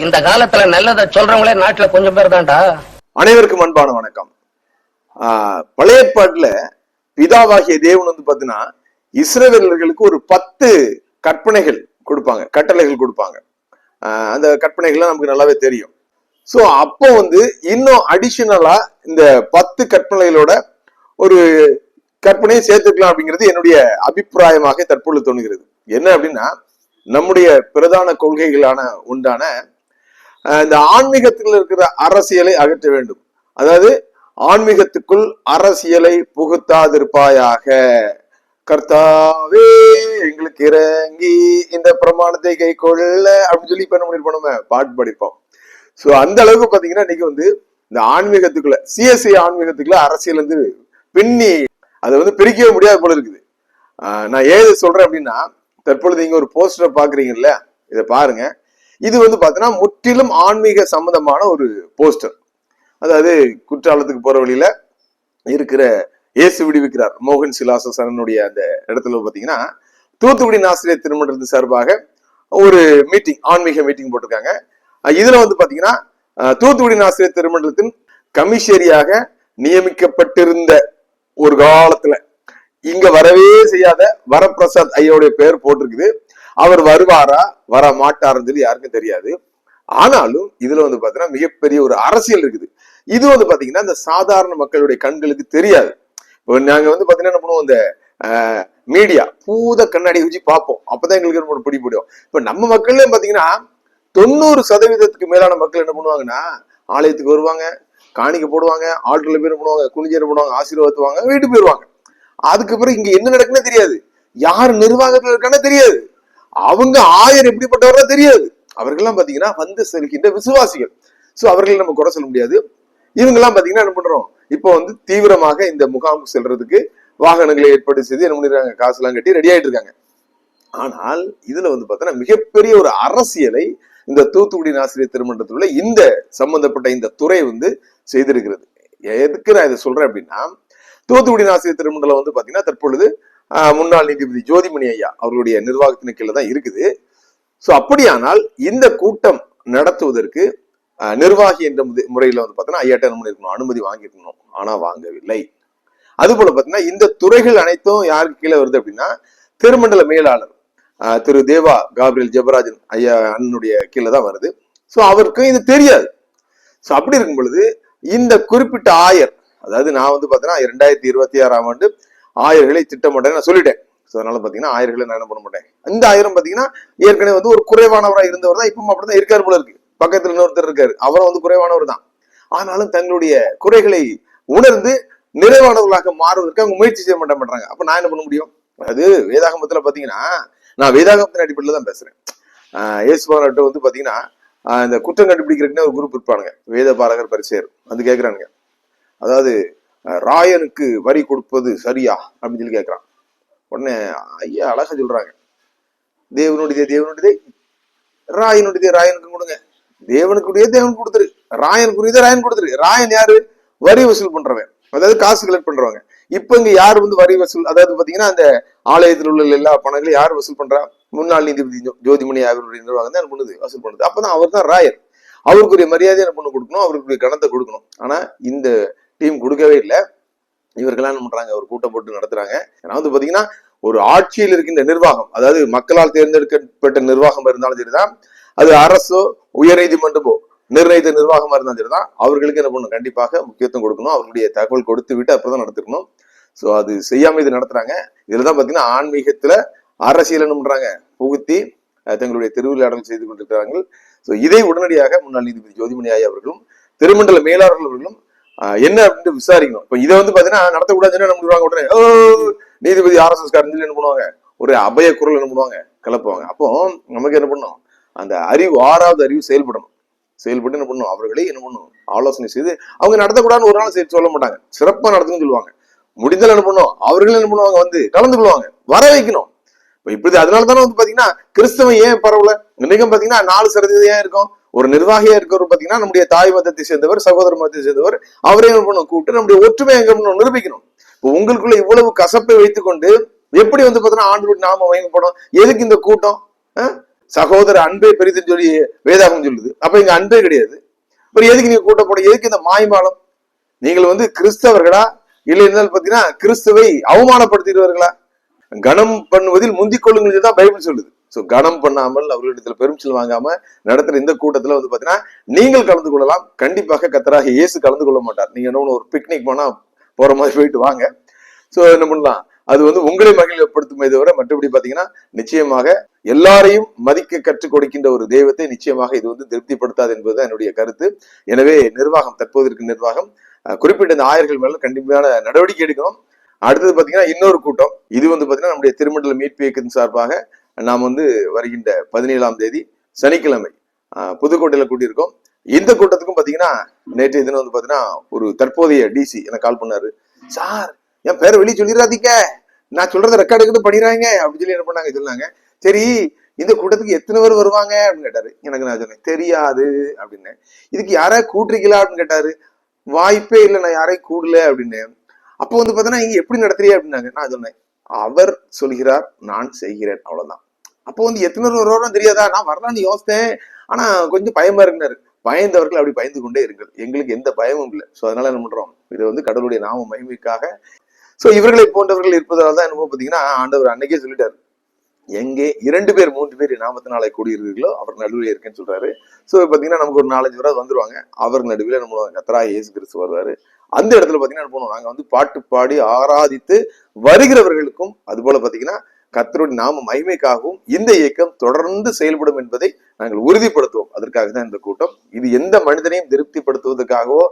இந்த காலத்துல நல்லதை சொல்றவங்களே நாட்டுல கொஞ்சம் பேர் தான்டா. அனைவருக்கும் அன்பான வணக்கம். பழைய ஏற்பாட்டுல பிதாவாகிய தேவன் வந்து பாத்தீங்கன்னா இஸ்ரவேலர்களுக்கு ஒரு 10 கற்பனைகள் கொடுப்பாங்க, கட்டளைகள் கொடுப்பாங்க. அந்த கற்பனைகள்லாம் நமக்கு நல்லாவே தெரியும். சோ அப்போ வந்து இன்னும் அடிஷனலா இந்த 10 கற்பனைகளோட ஒரு கற்பனையை சேர்த்துக்கலாம் அப்படிங்கிறது என்னுடைய அபிப்பிராயமாக தற்பொழுது தோணுகிறது. என்ன அப்படின்னா, நம்முடைய பிரதான கொள்கைகளான உண்டான இந்த ஆன்மீகத்தில் இருக்கிற அரசியலை அகற்ற வேண்டும். அதாவது ஆன்மீகத்துக்குள் அரசியலை புகுத்தாதிருப்பாயாக, கர்த்தாவே எங்களுக்கு இறங்கி இந்த பிரமாணத்தை கை கொள்ள அப்படின்னு சொல்லி இப்ப நம்ம நம்ம பாட்டு பாடிப்போம். சோ அந்த அளவுக்கு பாத்தீங்கன்னா இன்னைக்கு வந்து இந்த ஆன்மீகத்துக்குள்ள சிஎஸ்ஐ ஆன்மீகத்துக்குள்ள அரசியல் வந்து பின்னி அதை வந்து பிரிக்கவே முடியாது போல இருக்குது. நான் ஏது சொல்றேன் அப்படின்னா, தற்பொழுது நீங்க ஒரு போஸ்டரை பாக்குறீங்கல்ல, இதை பாருங்க. இது வந்து பாத்தீங்கன்னா முற்றிலும் ஆன்மீக சம்பந்தமான ஒரு போஸ்டர். அதாவது குற்றாலத்துக்கு போற வழியில இருக்கிற இயேசு விடுவிக்கிறார் மோகன் சிலாசனுடைய அந்த இடத்துல பாத்தீங்கன்னா தூத்துக்குடி ஆசிரியர் திருமணத்து சார்பாக ஒரு மீட்டிங், ஆன்மீக மீட்டிங் போட்டிருக்காங்க. இதுல வந்து பாத்தீங்கன்னா தூத்துக்குடி ஆசிரியர் திருமணத்தின் கமிஷனரியாக நியமிக்கப்பட்டிருந்த ஒரு காலத்துல இங்க வரவே செய்யாத வரப்பிரசாத் ஐயாவுடைய பெயர் போட்டிருக்குது. அவர் வருவாரா வர மாட்டாருன்னு சொல்லி யாருக்கும் தெரியாது. ஆனாலும் இதுல வந்து பாத்தீங்கன்னா மிகப்பெரிய ஒரு அரசியல் இருக்குது. இது வந்து பாத்தீங்கன்னா இந்த சாதாரண மக்களுடைய கண்களுக்கு தெரியாது. இப்போ நாங்க வந்து பாத்தீங்கன்னா என்ன பண்ணுவோம், இந்த மீடியா பூத கண்ணாடி வச்சு பார்ப்போம், அப்பதான் எங்களுக்கு பிடிப்படும். இப்ப நம்ம மக்கள்ல பாத்தீங்கன்னா 90% மேலான மக்கள் என்ன பண்ணுவாங்கன்னா, ஆலயத்துக்கு வருவாங்க, காணிக்க போடுவாங்க, ஆட்களை பேர் பண்ணுவாங்க, குனிஞ்சர் போடுவாங்க, ஆசீர்வாதத்துவாங்க, வீட்டுக்கு போயிருவாங்க. அதுக்கப்புறம் இங்க என்ன நடக்குன்னு தெரியாது, யாரு நிர்வாகத்துல இருக்கான்னு தெரியாது, அவங்க ஆயர் எப்படிப்பட்டவரா தெரியாது. அவர்கள்லாம் பாத்தீங்கன்னா வந்து செல்கின்ற விசுவாசிகள். சோ அவர்களை நம்ம குறை சொல்ல முடியாது. இவங்க எல்லாம் பாத்தீங்கன்னா என்ன பண்றோம், இப்போ வந்து தீவிரமாக இந்த முகாமுக்கு செல்றதுக்கு வாகனங்களை ஏற்பாடு செய்து என்ன பண்ணிருக்காங்க, காசு எல்லாம் கட்டி ரெடி ஆயிட்டு இருக்காங்க. ஆனால் இதுல வந்து பாத்தீங்கன்னா மிகப்பெரிய ஒரு அரசியலை இந்த தூத்துக்குடி ஆசிரியர் திருமணத்துல இந்த சம்பந்தப்பட்ட இந்த துறை வந்து செய்திருக்கிறது. எதுக்கு நான் இதை சொல்றேன் அப்படின்னா, தூத்துக்குடி ஆசிரியர் திருமண்டலம் வந்து பாத்தீங்கன்னா தற்பொழுது முன்னாள் நீதிபதி ஜோதிமணி ஐயா அவர்களுடைய நிர்வாகத்தின் கீழே தான் இருக்குது. சோ அப்படியானால் இந்த கூட்டம் நடத்துவதற்கு நிர்வாகி என்ற முறையில வந்து பாத்தீங்கன்னா ஐயாட்ட என்ன பண்ணிருக்கணும், அனுமதி வாங்கிருக்கணும். ஆனா வாங்கவில்லை. அது போல பாத்தீங்கன்னா இந்த துறைகள் அனைத்தும் யாருக்கு கீழே வருது அப்படின்னா, திருமண்டல மேலாளர் திரு தேவா காப்ரியல் ஜெபராஜன் ஐயா அண்ணனுடைய கீழே தான் வருது. சோ அவருக்கு இது தெரியாது. சோ அப்படி இருக்கும் பொழுது இந்த குறிப்பிட்ட ஆயர், அதாவது நான் வந்து பாத்தீங்கன்னா 2026ஆம் ஆண்டு ஆயர்களை திட்டமிட்டேன் நான் சொல்லிட்டேன். ஸோ அதனால பாத்தீங்கன்னா ஆயர்களை நான் என்ன பண்ண மாட்டேன். இந்த ஆயிரம் பாத்தீங்கன்னா ஏற்கனவே வந்து ஒரு குறைவானவராக இருந்தவர் தான், இப்பவும் அப்படிதான் இருக்காரு போல இருக்கு. பக்கத்துல இன்னொருத்தர் இருக்காரு, அவரும் வந்து குறைவானவர் தான். ஆனாலும் தங்களுடைய குறைகளை உணர்ந்து நிறைவானவர்களாக மாறுவதற்கு அவங்க முயற்சி செய்ய மாட்டாங்க. அப்ப நான் என்ன பண்ண முடியும்? அது வேதாகமத்துல பாத்தீங்கன்னா, நான் வேதாகமத்தின் அடிப்படையில தான் பேசுறேன். இயேசுவார்ட்ட வந்து பாத்தீங்கன்னா இந்த குற்றம் கண்டுபிடிக்கிறதுக்குன்னு ஒரு குரூப் இருப்பானுங்க, வேத பாரகர் பரிசேயர் வந்து கேட்கிறானுங்க. அதாவது ராயனுக்கு வரி கொடுப்பது சரியா அப்படின்னு சொல்லி கேட்கிறான். உடனே ஐயா அழகா சொல்றாங்க, தேவனுடையதே ராயனுக்கு கொடுங்க, தேவனுக்குரிய தேவனுக்கு கொடுத்துரு, ராயனுக்குரியதை ராயன் கொடுத்துரு. ராயன் யாரு? வரி வசூல் பண்றவன், அதாவது காசு கலெக்ட் பண்றவங்க. இப்ப இங்க யாரு வந்து வரி வசூல், அதாவது பாத்தீங்கன்னா அந்த ஆலயத்தில் உள்ள எல்லா பணங்களையும் யாரு வசூல் பண்றா? முன்னாள் நீதிபதி ஜோதிமணி அவருடைய நிர்வாகம் தான் பண்ணுது, வசூல் பண்ணுது. அப்பதான் அவர் தான் ராயர். அவருக்குரிய மரியாதையை என்ன பண்ண கொடுக்கணும், அவருக்குரிய கணத்தை கொடுக்கணும். ஆனா இந்த டீம் கொடுக்கவே இல்லை. இவர்கள்லாம் என்ன பண்றாங்க, ஒரு கூட்டம் போட்டு நடத்துறாங்க. ஏன்னா வந்து பாத்தீங்கன்னா ஒரு ஆட்சியில் இருக்கின்ற நிர்வாகம், அதாவது மக்களால் தேர்ந்தெடுக்கப்பட்ட நிர்வாகம் இருந்தாலும் சரிதான், அது அரசோ உயர் நீதிமன்றமோ நிர்ணயித்த நிர்வாகமா இருந்தாலும் சரிதான், அவர்களுக்கு என்ன பண்ணணும், கண்டிப்பாக முக்கியத்துவம் கொடுக்கணும், அவர்களுடைய தகவல் கொடுத்து விட்டு அப்புறம் நடத்திருக்கணும். சோ அது செய்யாம இது நடத்துறாங்க. இதுலதான் பாத்தீங்கன்னா ஆன்மீகத்துல அரசியல் என்ன பண்றாங்க, புகுத்தி தங்களுடைய திருவிளையாடல் செய்து கொண்டிருக்கிறார்கள். சோ இதை உடனடியாக முன்னாள் நீதிபதி ஜோதிமணி ஐயா அவர்களும் திருமண்டல மேலாளர்கள் அவர்களும் என்ன அப்படின்னு விசாரிக்கணும். இப்ப இதை வந்து பாத்தீங்கன்னா நடத்தக்கூடாதுன்னு என்ன பண்ணுவாங்க, உடனே நீதிபதி RSS காரங்க என்ன பண்ணுவாங்க, ஒரு அபய குரல் என்ன பண்ணுவாங்க, கிளப்புவாங்க. அப்போ நமக்கு என்ன பண்ணும், அந்த அறிவு, 6வது அறிவு செயல்பட்டு என்ன பண்ணும், அவர்களே என்ன பண்ணும், ஆலோசனை செய்து அவங்க நடத்தக்கூடாதுன்னு ஒரு நாள் செய்து சொல்ல மாட்டாங்க, சிறப்பா நடத்துன்னு சொல்லுவாங்க. முடிந்தால் என்ன பண்ணும், அவர்கள் என்ன பண்ணுவாங்க, வந்து கலந்து கொள்வாங்க, வர வைக்கணும். இப்படி அதனாலதானே வந்து பாத்தீங்கன்னா கிறிஸ்தவம் ஏன் பரவல, இன்னைக்கும் பாத்தீங்கன்னா 4% ஏன் இருக்கும், ஒரு நிர்வாகியா இருக்கிறவர் பாத்தீங்கன்னா நம்முடைய தாய் மதத்தை சேர்ந்தவர், சகோதர மதத்தை சேர்ந்தவர், அவரே என்ன பண்ணும், கூப்பிட்டு நம்முடைய ஒற்றுமை எங்க பண்ணணும், நிரூபிக்கணும். இப்போ உங்களுக்குள்ள இவ்வளவு கசப்பை வைத்துக் கொண்டு எப்படி வந்து பாத்தீங்கன்னா ஆண்டவருடைய நாம மகிமைப்படும்? எதுக்கு இந்த கூட்டம்? சகோதர அன்பே பெரிதுன்னு சொல்லி வேதாகம் சொல்லுது. அப்ப இங்க அன்பே கிடையாது. அப்புறம் எதுக்கு நீங்க கூட்ட போட, எதுக்கு இந்த மாய்மாலம்? நீங்கள் வந்து கிறிஸ்தவர்களா இல்லை இருந்தாலும் பாத்தீங்கன்னா கிறிஸ்துவை அவமானப்படுத்திடுவார்களா? கனம் பண்ணுவதில் முந்திக் கொள்ளுங்கள் தான் பைபிள் சொல்லுது. சோ கனம் பண்ணாமல் அவர்களிடத்துல பெருமிச்சல் வாங்காம நடத்துற இந்த கூட்டத்துல வந்து பாத்தீங்கன்னா நீங்கள் கலந்து கொள்ளலாம். கண்டிப்பாக கர்த்தராகிய இயேசு கலந்து கொள்ள மாட்டார். நீங்க என்ன ஒரு பிக்னிக் போனா போற மாதிரி போயிட்டு வாங்க. சோ என்ன பண்ணலாம், அது வந்து உங்களை மகிழ்ச்சிப்படுத்துமே தவிர மற்றபடி பாத்தீங்கன்னா நிச்சயமாக எல்லாரையும் மதிக்க கற்றுக் கொடுக்கின்ற ஒரு தெய்வத்தை நிச்சயமாக இது வந்து திருப்திப்படுத்தாது என்பதுதான் என்னுடைய கருத்து. எனவே நிர்வாகம், தற்போது இருக்க நிர்வாகம் குறிப்பிட்ட இந்த ஆயர்கள் மேல கண்டிப்பான நடவடிக்கை எடுக்கணும். அடுத்தது பாத்தீங்கன்னா இன்னொரு கூட்டம், இது வந்து பாத்தீங்கன்னா நம்முடைய திருமண்டல மீட்பு இயக்கத்தின் சார்பாக நாம் வந்து வருகின்ற 17ஆம் தேதி சனிக்கிழமை புதுக்கோட்டையில கூட்டியிருக்கோம். இந்த கூட்டத்துக்கும் பாத்தீங்கன்னா நேற்றைய தினம் வந்து பாத்தீங்கன்னா ஒரு தற்போதைய டிசி எனக்கு கால் பண்ணாரு. சார் என் பேரை வெளியே சொல்லிடாதீங்க, நான் சொல்றதை ரெக்கார்டு எடுத்து பண்ணிடுறாங்க அப்படின்னு சொல்லி என்ன பண்ணாங்க சொன்னாங்க. சரி இந்த கூட்டத்துக்கு எத்தனை பேர் வருவாங்க அப்படின்னு கேட்டாரு. எனக்கு நான் சொன்னேன் தெரியாது அப்படின்னு. இதுக்கு யாராவது கூட்டுறீங்களா அப்படின்னு கேட்டாரு. வாய்ப்பே இல்லை, நான் யாரையும் கூடல அப்படின்னு. அப்போ வந்து பாத்தீங்கன்னா இங்க எப்படி நடத்துறியா அப்படின்னாங்க. நான் சொன்னேன் அவர் சொல்கிறார், நான் செய்கிறேன், அவ்வளவுதான். அப்போ வந்து எத்தனை பேர் வருவாரும் தெரியாதா? நான் வரலான்னு யோசித்தேன், ஆனா கொஞ்சம் பயமா இருந்தாரு. பயந்தவர்கள் அப்படி பயந்து கொண்டே இருங்கள், எங்களுக்கு எந்த பயமும் இல்லை. சோ அதனால என்ன பண்றோம், இது வந்து கடவுளுடைய நாம மகிமைக்காக. சோ இவர்களை போன்றவர்கள் இருப்பதால் தான் என்னமோ பாத்தீங்கன்னா ஆண்டவர் அன்னைக்கே சொல்லிட்டாரு, எங்கே 2 பேர் 3 பேர் நாமத்தினாலே கூடியிருக்கீர்களோ அவர் நடுவில் இருக்கேன்னு சொல்றாரு. சோ பாத்தீங்கன்னா நமக்கு ஒரு 4-5 பேராவது வந்துருவாங்க. அவர் நடுவில் நம்ம கர்த்தராகிய இயேசு கிறிஸ்து வருவாரு. அந்த இடத்துல பாத்தீங்கன்னா என்ன பண்ணுவோம், நாங்க வந்து பாட்டு பாடி ஆராதித்து வருகிறவர்களுக்கும் அது போல பாத்தீங்கன்னா கர்த்தருடைய நாம மகிமைக்காகவும் இந்த இயக்கம் தொடர்ந்து செயல்படும் என்பதை நாங்கள் உறுதிப்படுத்துவோம். அதற்காக தான் இந்த கூட்டம். இது எந்த மனிதனையும் திருப்திப்படுத்துவதற்காகவோ,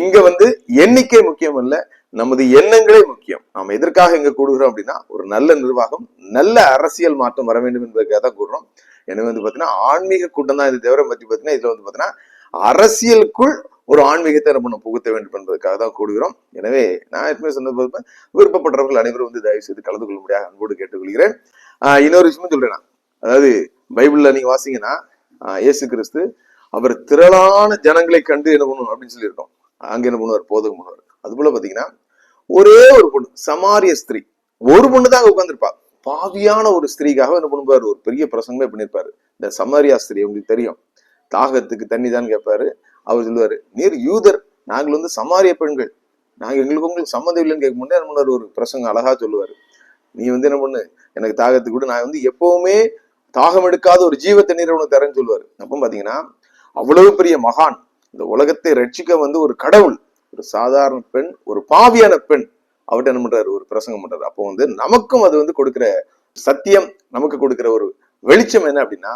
இங்க வந்து எண்ணிக்கை முக்கியம் அல்ல, நமது எண்ணங்களே முக்கியம். நாம எதற்காக இங்க கூடுகிறோம் அப்படின்னா ஒரு நல்ல நிர்வாகம், நல்ல அரசியல் மாற்றம் வர வேண்டும் என்பதற்காக தான் கூடுறோம். எனவே வந்து பாத்தீங்கன்னா ஆன்மீக கூட்டம் தான் இது தவிர பத்தி பாத்தீங்கன்னா இதுல வந்து பாத்தீங்கன்னா அரசியலுக்குள் ஒரு ஆன்மீகத்தை நம்ம புகுத்த வேண்டும் என்பதற்காக தான் கூடுகிறோம். எனவே நான் ஏற்கனவே சொன்னது விருப்பப்பட்டவர்கள் அனைவரும் வந்து தயவு செய்து கலந்து கொள்ள முடியாது அன்போடு கேட்டுக்கொள்கிறேன். இன்னொரு விஷயமும் சொல்றேன். அதாவது பைபிள்ல நீங்க வாசிங்கன்னா இயேசு கிறிஸ்து அவர் திரளான ஜனங்களை கண்டு என்ன பண்ணணும் அப்படின்னு சொல்லியிருக்கோம். அங்க என்ன பண்ணுவார், போதகம் பண்ணுவார். அது போல பாத்தீங்கன்னா ஒரே ஒரு பொண்ணு, சமாரிய ஸ்திரீ, ஒரு பொண்ணு தான் அங்க உட்கார்ந்துருப்பா. பாவியான ஒரு ஸ்திரீக்காக என்ன பண்ணுவாரு, ஒரு பெரிய பிரசங்கமே பண்ணிருப்பாரு. இந்த சமாரியா ஸ்திரீ உங்களுக்கு தெரியும், தாகத்துக்கு தண்ணி தான் கேட்பாரு. அவர் சொல்லுவாரு, நீர் யூதர், நாங்கள் வந்து சமாரிய பெண்கள், நாங்க உங்களுக்கு சம்மந்தம் இல்லைன்னு கேட்க முடியாது. என்ன பண்ணாரு, ஒரு பிரசங்கம் அழகா சொல்லுவாரு, நீ வந்து என்ன பண்ணு, எனக்கு தாகத்துக்கு கூட நான் வந்து எப்பவுமே தாகம் எடுக்காத ஒரு ஜீவ தண்ணீரை உனக்கு தரேன்னு சொல்லுவாரு. அப்போ பாத்தீங்கன்னா அவ்வளவு பெரிய மகான், இந்த உலகத்தை ரட்சிக்க வந்து ஒரு கடவுள், ஒரு சாதாரண பெண், ஒரு பாவியான பெண், அவர்கிட்ட என்ன பண்றாரு, ஒரு பிரசங்கம் பண்றாரு. அப்போ வந்து நமக்கும் அது வந்து கொடுக்கிற சத்தியம், நமக்கு கொடுக்கிற ஒரு வெளிச்சம் என்ன அப்படின்னா,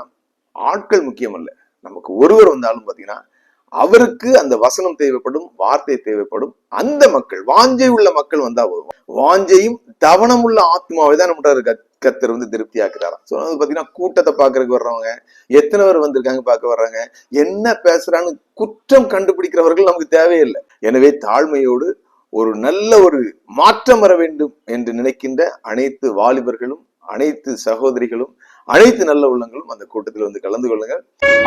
ஆட்கள் முக்கியம் அல்ல, நமக்கு ஒருவர் வந்தாலும் பாத்தீங்கன்னா அவருக்கு அந்த வசனம் தேவைப்படும், வார்த்தை தேவைப்படும். அந்த மக்கள், வாஞ்சை உள்ள மக்கள் வந்தா போதும். வாஞ்சையும் தவணம் உள்ள ஆத்மாவை தான் நம்ம கர்த்தர் வந்து திருப்தி ஆக்குறாராம். சோ பாத்தீங்கன்னா கூட்டத்தை பாக்குறதுக்கு வர்றவங்க எத்தனை பேர் வந்திருக்காங்க பார்க்க வர்றாங்க, என்ன பேசுறான்னு குற்றம் கண்டுபிடிக்கிறவர்கள் நமக்கு தேவையில்லை. எனவே தாழ்மையோடு ஒரு நல்ல ஒரு மாற்றம் வர வேண்டும் என்று நினைக்கின்ற அனைத்து வாலிபர்களும், அனைத்து சகோதரிகளும், அனைத்து நல்ல உள்ளங்களும் அந்த கூட்டத்தில் வந்து கலந்து கொள்ளுங்கள்.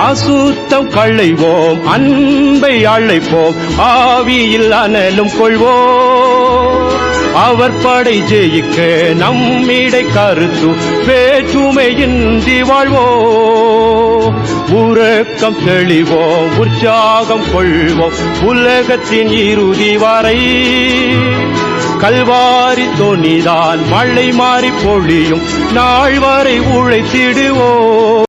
அசுத்தம் களைவோம், அன்பை அழைப்போம், ஆவியில் அனலும் கொள்வோம். அவர் படை ஜெயிக்க நம்மிடை கருத்து வேற்றுமையின்றி வாழ்வோம். உறக்கம் தெளிவோம், உற்சாகம் கொள்வோம், உலகத்தின் இறுதி வரை. கல்வாரி தொனிதான் மழை மாறி பொழியும் நாள் வரை உழைத்திடுவோம்.